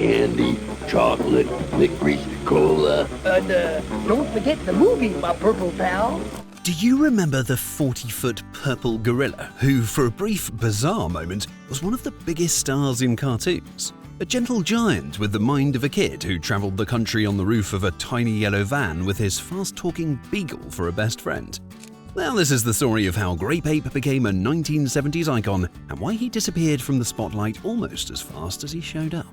candy, chocolate, licorice, cola. And don't forget the movie, my purple pal. Do you remember the 40-foot purple gorilla who, for a brief, bizarre moment, was one of the biggest stars in cartoons? A gentle giant with the mind of a kid who travelled the country on the roof of a tiny yellow van with his fast-talking beagle for a best friend. Well, this is the story of how Grapeape became a 1970s icon and why he disappeared from the spotlight almost as fast as he showed up.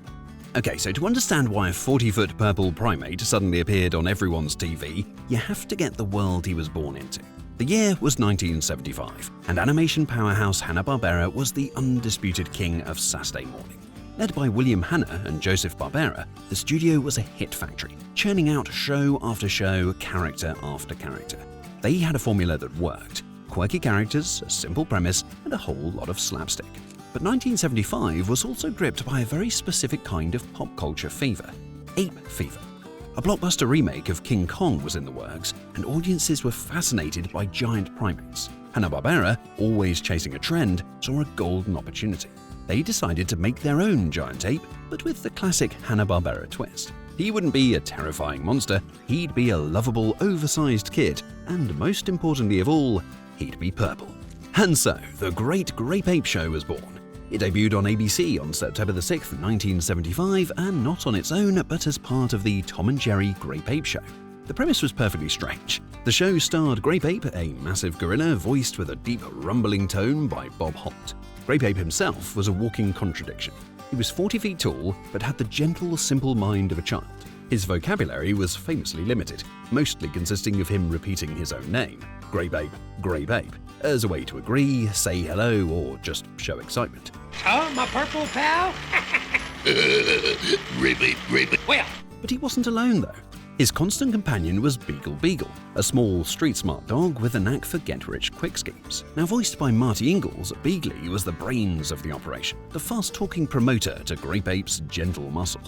Okay, so to understand why a 40-foot purple primate suddenly appeared on everyone's TV, you have to get the world he was born into. The year was 1975, and animation powerhouse Hanna-Barbera was the undisputed king of Saturday morning. Led by William Hanna and Joseph Barbera, the studio was a hit factory, churning out show after show, character after character. They had a formula that worked: quirky characters, a simple premise, and a whole lot of slapstick. But 1975 was also gripped by a very specific kind of pop culture fever: ape fever. A blockbuster remake of King Kong was in the works, and audiences were fascinated by giant primates. Hanna-Barbera, always chasing a trend, saw a golden opportunity. They decided to make their own giant ape, but with the classic Hanna-Barbera twist. He wouldn't be a terrifying monster, he'd be a lovable, oversized kid, and most importantly of all, he'd be purple. And so, the Great Grape Ape Show was born. It debuted on ABC on September 6, 1975, and not on its own, but as part of the Tom and Jerry Grape Ape Show. The premise was perfectly strange. The show starred Grapeape, a massive gorilla voiced with a deep, rumbling tone by Bob Holt. Grapeape himself was a walking contradiction. He was 40 feet tall, but had the gentle, simple mind of a child. His vocabulary was famously limited, mostly consisting of him repeating his own name, Grapeape, Grapeape, as a way to agree, say hello, or just show excitement. Oh, my purple pal? Grapeape, Grapeape. Well, But he wasn't alone, though. His constant companion was Beagle, a small, street-smart dog with a knack for get-rich quick schemes. Now voiced by Marty Ingalls, Beagley was the brains of the operation, the fast-talking promoter to Grapeape's gentle muscle.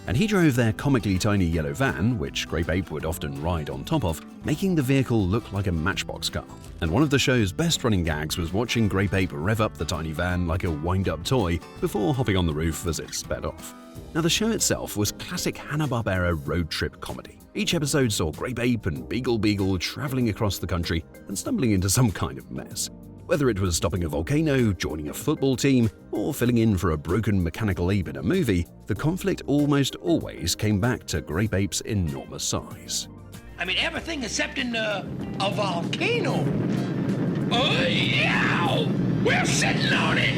And he drove their comically tiny yellow van, which Grapeape would often ride on top of, making the vehicle look like a matchbox car. And one of the show's best-running gags was watching Grapeape rev up the tiny van like a wind-up toy before hopping on the roof as it sped off. Now, the show itself was classic Hanna-Barbera road trip comedy. Each episode saw Grapeape and Beagle traveling across the country and stumbling into some kind of mess. Whether it was stopping a volcano, joining a football team, or filling in for a broken mechanical ape in a movie, the conflict almost always came back to Grapeape's enormous size. I mean, everything except in a volcano. Oh, yeah! We're sitting on it!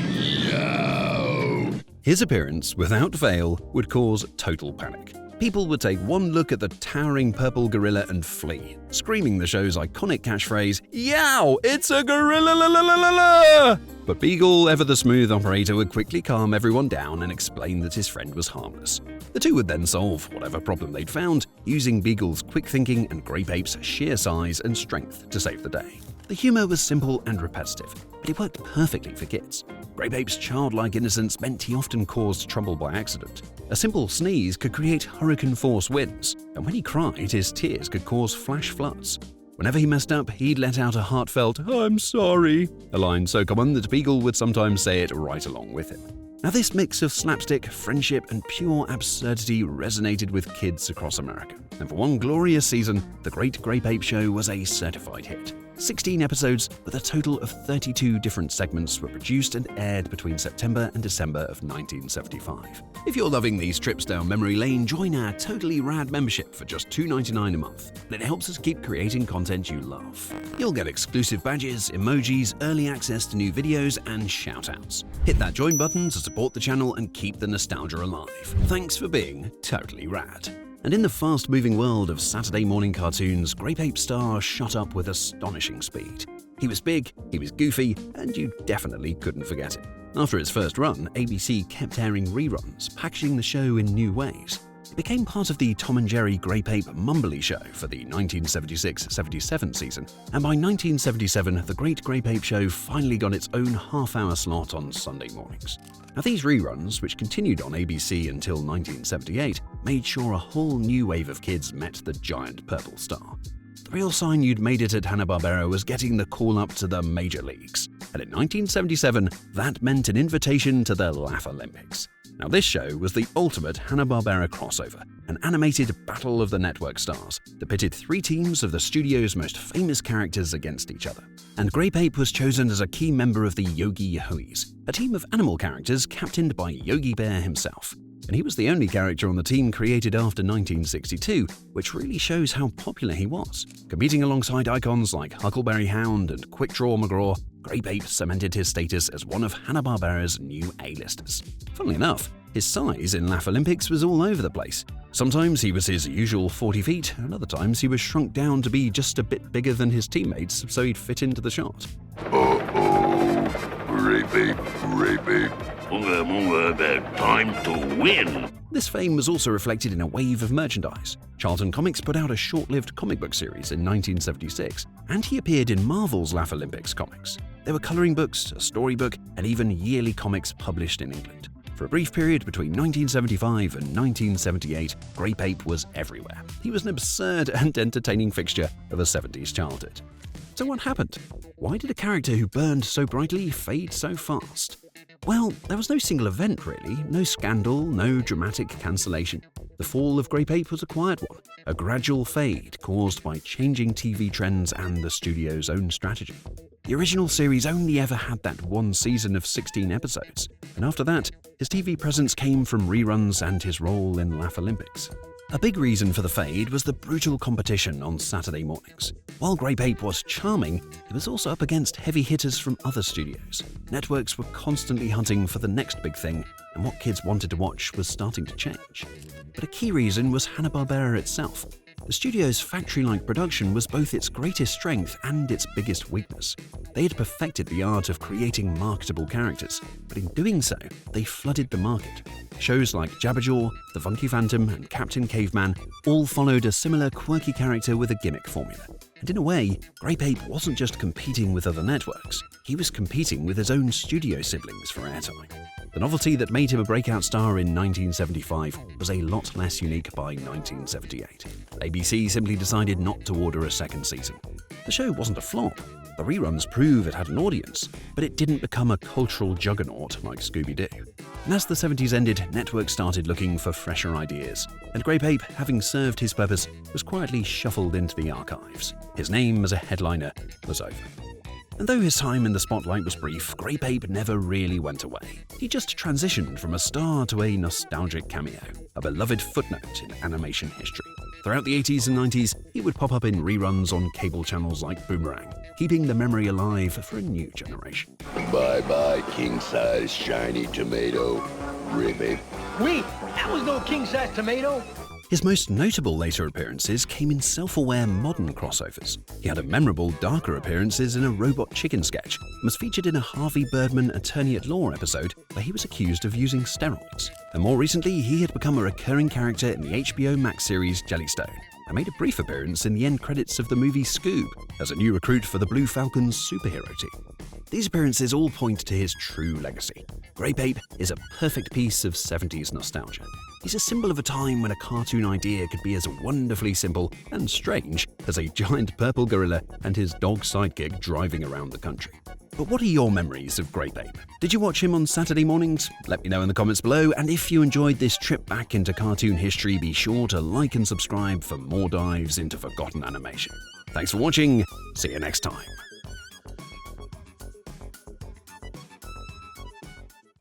Yo! His appearance, without fail, would cause total panic. People would take one look at the towering purple gorilla and flee, screaming the show's iconic catchphrase, "Yow! It's a gorilla la la la la la!" But Beagle, ever the smooth operator, would quickly calm everyone down and explain that his friend was harmless. The two would then solve whatever problem they'd found, using Beagle's quick thinking and Grapeape's sheer size and strength to save the day. The humor was simple and repetitive, but it worked perfectly for kids. Grapeape's childlike innocence meant he often caused trouble by accident. A simple sneeze could create hurricane-force winds, and when he cried, his tears could cause flash floods. Whenever he messed up, he'd let out a heartfelt, "I'm sorry," a line so common that Beagle would sometimes say it right along with him. Now, this mix of slapstick, friendship, and pure absurdity resonated with kids across America. And for one glorious season, The Great Grape Ape Show was a certified hit. 16 episodes with a total of 32 different segments were produced and aired between September and December of 1975. If you're loving these trips down memory lane, join our totally rad membership for just $2.99 a month, and it helps us keep creating content you love. You'll get exclusive badges, emojis, early access to new videos, and shoutouts. Hit that join button to support the channel and keep the nostalgia alive. Thanks for being totally rad. And in the fast-moving world of Saturday morning cartoons, Grapeape star shot up with astonishing speed. He was big, he was goofy, and you definitely couldn't forget him. After its first run, ABC kept airing reruns, packaging the show in new ways. It became part of the Tom and Jerry Grapeape Mumbly Show for the 1976-77 season, and by 1977, the Great Grape Ape Show finally got its own half-hour slot on Sunday mornings. Now, these reruns, which continued on ABC until 1978, made sure a whole new wave of kids met the giant purple star. The real sign you'd made it at Hanna-Barbera was getting the call-up to the major leagues. And in 1977, that meant an invitation to the Laugh Olympics. Now this show was the ultimate Hanna-Barbera crossover, an animated battle of the network stars that pitted three teams of the studio's most famous characters against each other. And Grapeape was chosen as a key member of the Yogi Yahoos, a team of animal characters captained by Yogi Bear himself. And he was the only character on the team created after 1962, which really shows how popular he was. Competing alongside icons like Huckleberry Hound and Quick Draw McGraw, Grapeape cemented his status as one of Hanna-Barbera's new A-listers. Funnily enough, his size in Laugh Olympics was all over the place. Sometimes he was his usual 40 feet, and other times he was shrunk down to be just a bit bigger than his teammates so he'd fit into the shot. Grapeape. Time to win. This fame was also reflected in a wave of merchandise. Charlton Comics put out a short-lived comic book series in 1976, and he appeared in Marvel's Laugh Olympics comics. There were coloring books, a storybook, and even yearly comics published in England. For a brief period between 1975 and 1978, Grapeape was everywhere. He was an absurd and entertaining fixture of a 70s childhood. So what happened? Why did a character who burned so brightly fade so fast? Well, there was no single event really, no scandal, no dramatic cancellation. The fall of Grapeape was a quiet one, a gradual fade caused by changing TV trends and the studio's own strategy. The original series only ever had that one season of 16 episodes, and after that, his TV presence came from reruns and his role in Laugh Olympics. A big reason for the fade was the brutal competition on Saturday mornings. While Grapeape was charming, he was also up against heavy hitters from other studios. Networks were constantly hunting for the next big thing, and what kids wanted to watch was starting to change. But a key reason was Hanna-Barbera itself. The studio's factory-like production was both its greatest strength and its biggest weakness. They had perfected the art of creating marketable characters, but in doing so, they flooded the market. Shows like Jabberjaw, The Funky Phantom, and Captain Caveman all followed a similar quirky character with a gimmick formula. And in a way, Grapeape wasn't just competing with other networks, he was competing with his own studio siblings for airtime. The novelty that made him a breakout star in 1975 was a lot less unique by 1978. ABC simply decided not to order a second season. The show wasn't a flop. The reruns prove it had an audience, but it didn't become a cultural juggernaut like Scooby-Doo. And as the 70s ended, networks started looking for fresher ideas, and Grapeape, having served his purpose, was quietly shuffled into the archives. His name as a headliner was over. And though his time in the spotlight was brief, Grapeape never really went away. He just transitioned from a star to a nostalgic cameo, a beloved footnote in animation history. Throughout the 80s and 90s, he would pop up in reruns on cable channels like Boomerang, keeping the memory alive for a new generation. Bye-bye, king-size shiny tomato. Grapeape. Wait, that was no king-size tomato. His most notable later appearances came in self-aware modern crossovers. He had a memorable darker appearances in a Robot Chicken sketch and was featured in a Harvey Birdman Attorney at Law episode where he was accused of using steroids. And more recently, he had become a recurring character in the HBO Max series Jellystone and made a brief appearance in the end credits of the movie Scoob as a new recruit for the Blue Falcons superhero team. These appearances all point to his true legacy. Grapeape is a perfect piece of 70s nostalgia. He's a symbol of a time when a cartoon idea could be as wonderfully simple and strange as a giant purple gorilla and his dog sidekick driving around the country. But what are your memories of Grapeape? Did you watch him on Saturday mornings? Let me know in the comments below, and if you enjoyed this trip back into cartoon history, be sure to like and subscribe for more dives into forgotten animation. Thanks for watching, see you next time.